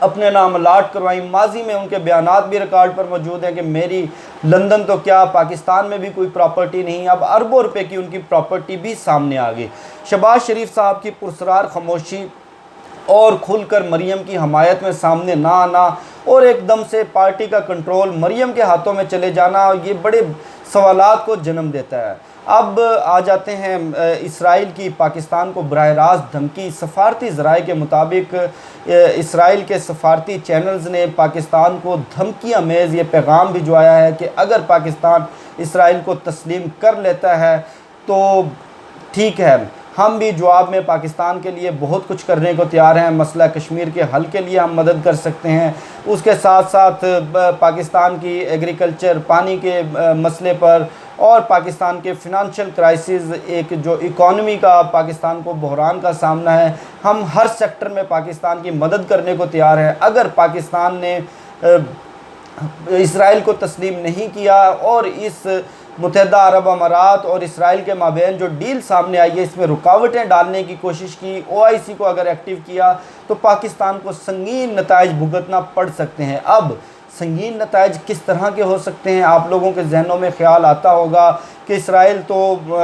اپنے نام الاٹ کروائیں۔ ماضی میں ان کے بیانات بھی ریکارڈ پر موجود ہیں کہ میری لندن تو کیا پاکستان میں بھی کوئی پراپرٹی نہیں۔ اب اربوں روپے کی ان کی پراپرٹی بھی سامنے آ گئی۔ شہباز شریف صاحب کی پرسرار خاموشی اور کھل کر مریم کی حمایت میں سامنے نہ آنا اور ایک دم سے پارٹی کا کنٹرول مریم کے ہاتھوں میں چلے جانا، یہ بڑے سوالات کو جنم دیتا ہے۔ اب آ جاتے ہیں اسرائیل کی پاکستان کو براہ راست دھمکی۔ سفارتی ذرائع کے مطابق اسرائیل کے سفارتی چینلز نے پاکستان کو دھمکی آمیز یہ پیغام بھجوایا ہے کہ اگر پاکستان اسرائیل کو تسلیم کر لیتا ہے تو ٹھیک ہے، ہم بھی جواب میں پاکستان کے لیے بہت کچھ کرنے کو تیار ہیں۔ مسئلہ کشمیر کے حل کے لیے ہم مدد کر سکتے ہیں، اس کے ساتھ ساتھ پاکستان کی ایگریکلچر، پانی کے مسئلے پر اور پاکستان کے فنانشل کرائسس، ایک جو اکانومی کا پاکستان کو بحران کا سامنا ہے، ہم ہر سیکٹر میں پاکستان کی مدد کرنے کو تیار ہیں۔ اگر پاکستان نے اسرائیل کو تسلیم نہیں کیا اور اس متحدہ عرب امارات اور اسرائیل کے مابین جو ڈیل سامنے آئی ہے اس میں رکاوٹیں ڈالنے کی کوشش کی، OIC کو اگر ایکٹیو کیا تو پاکستان کو سنگین نتائج بھگتنا پڑ سکتے ہیں۔ اب سنگین نتائج کس طرح کے ہو سکتے ہیں؟ آپ لوگوں کے ذہنوں میں خیال آتا ہوگا کہ اسرائیل تو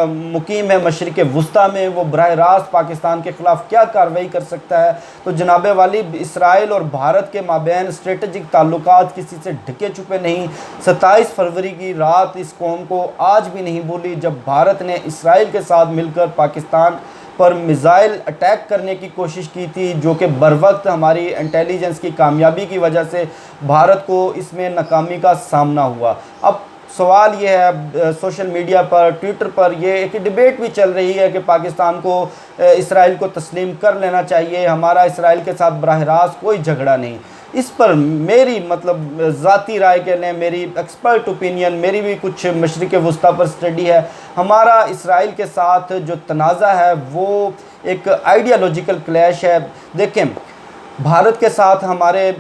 مقیم ہے مشرق وسطیٰ میں، وہ براہ راست پاکستان کے خلاف کیا کارروائی کر سکتا ہے؟ تو جناب والی، اسرائیل اور بھارت کے مابین اسٹریٹجک تعلقات کسی سے ڈھکے چھپے نہیں۔ 27 فروری کی رات اس قوم کو آج بھی نہیں بھولی جب بھارت نے اسرائیل کے ساتھ مل کر پاکستان پر میزائل اٹیک کرنے کی کوشش کی تھی، جو کہ بروقت ہماری انٹیلیجنس کی کامیابی کی وجہ سے بھارت کو اس میں ناکامی کا سامنا ہوا۔ اب سوال یہ ہے، سوشل میڈیا پر، ٹویٹر پر یہ ایک ڈیبیٹ بھی چل رہی ہے کہ پاکستان کو اسرائیل کو تسلیم کر لینا چاہیے، ہمارا اسرائیل کے ساتھ براہ راست کوئی جھگڑا نہیں۔ اس پر میری ذاتی رائے کے لیں، میری ایکسپرٹ اوپینین، میری بھی کچھ مشرق وسطیٰ پر سٹڈی ہے۔ ہمارا اسرائیل کے ساتھ جو تنازع ہے وہ ایک آئیڈیالوجیکل کلیش ہے۔ دیکھیں، بھارت کے ساتھ ہمارے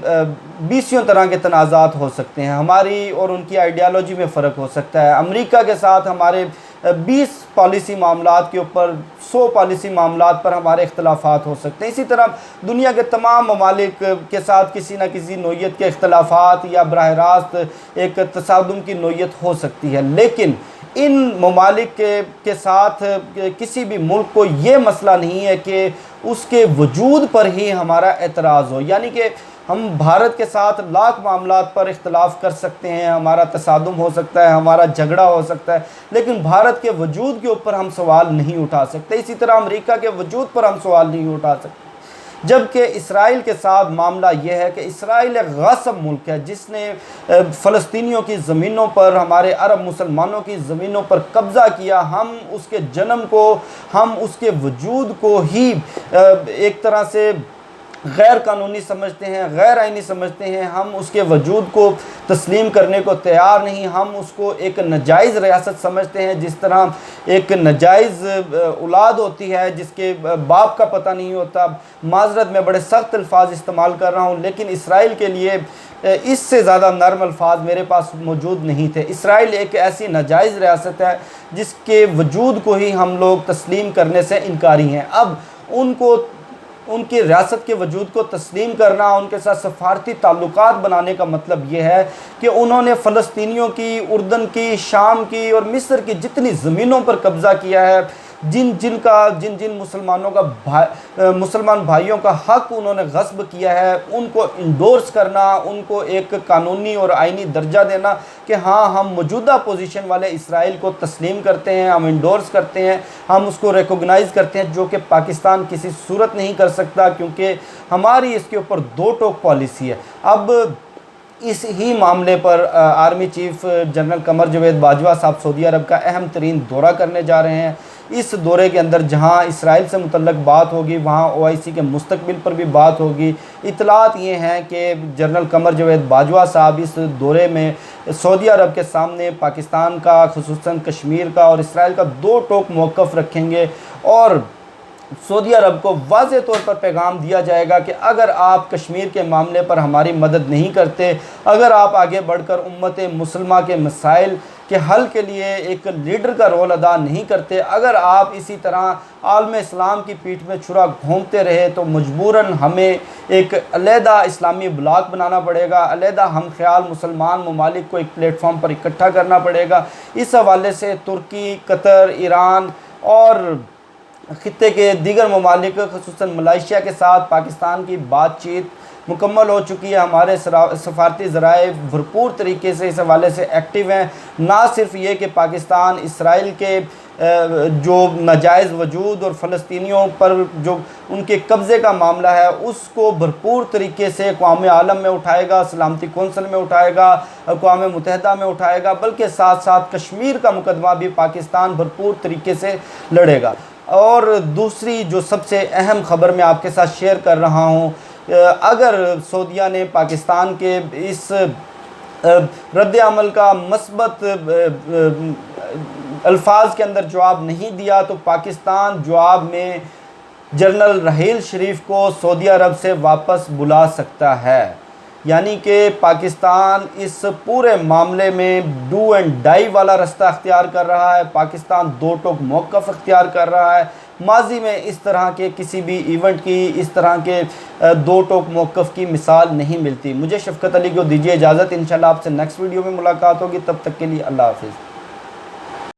20 طرح کے تنازعات ہو سکتے ہیں، ہماری اور ان کی آئیڈیالوجی میں فرق ہو سکتا ہے۔ امریکہ کے ساتھ ہمارے 20 پالیسی معاملات کے اوپر 100 پالیسی معاملات پر ہمارے اختلافات ہو سکتے ہیں۔ اسی طرح دنیا کے تمام ممالک کے ساتھ کسی نہ کسی نوعیت کے اختلافات یا براہ راست ایک تصادم کی نوعیت ہو سکتی ہے، لیکن ان ممالک کے ساتھ کسی بھی ملک کو یہ مسئلہ نہیں ہے کہ اس کے وجود پر ہی ہمارا اعتراض ہو، یعنی کہ ہم بھارت کے ساتھ لاکھ معاملات پر اختلاف کر سکتے ہیں، ہمارا تصادم ہو سکتا ہے، ہمارا جھگڑا ہو سکتا ہے، لیکن بھارت کے وجود کے اوپر ہم سوال نہیں اٹھا سکتے۔ اسی طرح امریکہ کے وجود پر ہم سوال نہیں اٹھا سکتے۔ جبکہ اسرائیل کے ساتھ معاملہ یہ ہے کہ اسرائیل ایک غاصب ملک ہے جس نے فلسطینیوں کی زمینوں پر، ہمارے عرب مسلمانوں کی زمینوں پر قبضہ کیا۔ ہم اس کے جنم کو، ہم اس کے وجود کو ہی ایک طرح سے غیر قانونی سمجھتے ہیں، غیر آئینی سمجھتے ہیں۔ ہم اس کے وجود کو تسلیم کرنے کو تیار نہیں، ہم اس کو ایک ناجائز ریاست سمجھتے ہیں، جس طرح ایک ناجائز اولاد ہوتی ہے جس کے باپ کا پتہ نہیں ہوتا۔ معذرت، میں بڑے سخت الفاظ استعمال کر رہا ہوں، لیکن اسرائیل کے لیے اس سے زیادہ نرم الفاظ میرے پاس موجود نہیں تھے۔ اسرائیل ایک ایسی ناجائز ریاست ہے جس کے وجود کو ہی ہم لوگ تسلیم کرنے سے انکاری ہیں۔ اب ان کی ریاست کے وجود کو تسلیم کرنا، ان کے ساتھ سفارتی تعلقات بنانے کا مطلب یہ ہے کہ انہوں نے فلسطینیوں کی، اردن کی، شام کی اور مصر کی جتنی زمینوں پر قبضہ کیا ہے، جن مسلمانوں کا مسلمان بھائیوں کا حق انہوں نے غصب کیا ہے، ان کو انڈورس کرنا، ان کو ایک قانونی اور آئینی درجہ دینا کہ ہاں ہم موجودہ پوزیشن والے اسرائیل کو تسلیم کرتے ہیں، ہم انڈورس کرتے ہیں، ہم اس کو ریکوگنائز کرتے ہیں، جو کہ پاکستان کسی صورت نہیں کر سکتا، کیونکہ ہماری اس کے اوپر دو ٹوک پالیسی ہے۔ اب اس ہی معاملے پر army chief general Qamar Javed Bajwa صاحب سعودی عرب کا اہم ترین دورہ کرنے جا رہے ہیں۔ اس دورے کے اندر جہاں اسرائیل سے متعلق بات ہوگی، وہاں OIC کے مستقبل پر بھی بات ہوگی۔ اطلاعات یہ ہیں کہ جنرل قمر جاوید باجوہ صاحب اس دورے میں سعودی عرب کے سامنے پاکستان کا، خصوصاً کشمیر کا اور اسرائیل کا دو ٹوک موقف رکھیں گے، اور سعودی عرب کو واضح طور پر پیغام دیا جائے گا کہ اگر آپ کشمیر کے معاملے پر ہماری مدد نہیں کرتے، اگر آپ آگے بڑھ کر امت مسلمہ کے مسائل کے حل کے لیے ایک لیڈر کا رول ادا نہیں کرتے، اگر آپ اسی طرح عالم اسلام کی پیٹھ میں چھرا گھونپتے رہے، تو مجبوراً ہمیں ایک علیحدہ اسلامی بلاک بنانا پڑے گا، علیحدہ ہم خیال مسلمان ممالک کو ایک پلیٹ فارم پر اکٹھا کرنا پڑے گا۔ اس حوالے سے ترکی، قطر، ایران اور خطے کے دیگر ممالک خصوصاً ملائیشیا کے ساتھ پاکستان کی بات چیت مکمل ہو چکی ہے۔ ہمارے سفارتی ذرائع بھرپور طریقے سے اس حوالے سے ایکٹیو ہیں، نہ صرف یہ کہ پاکستان اسرائیل کے جو ناجائز وجود اور فلسطینیوں پر جو ان کے قبضے کا معاملہ ہے اس کو بھرپور طریقے سے اقوام عالم میں اٹھائے گا، سلامتی کونسل میں اٹھائے گا، اقوام متحدہ میں اٹھائے گا، بلکہ ساتھ ساتھ کشمیر کا مقدمہ بھی پاکستان بھرپور طریقے سے لڑے گا۔ اور دوسری جو سب سے اہم خبر میں آپ کے ساتھ شیئر کر رہا ہوں، اگر سعودیہ نے پاکستان کے اس رد عمل کا مثبت الفاظ کے اندر جواب نہیں دیا، تو پاکستان جواب میں جنرل رحیل شریف کو سعودی عرب سے واپس بلا سکتا ہے۔ یعنی کہ پاکستان اس پورے معاملے میں ڈو اینڈ ڈائی والا رستہ اختیار کر رہا ہے، پاکستان دو ٹوک موقف اختیار کر رہا ہے۔ ماضی میں اس طرح کے کسی بھی ایونٹ کی، اس طرح کے دو ٹوک موقف کی مثال نہیں ملتی۔ مجھے شفقت علی کو دیجیے اجازت، انشاءاللہ آپ سے نیکسٹ ویڈیو میں ملاقات ہوگی، تب تک کے لیے اللہ حافظ۔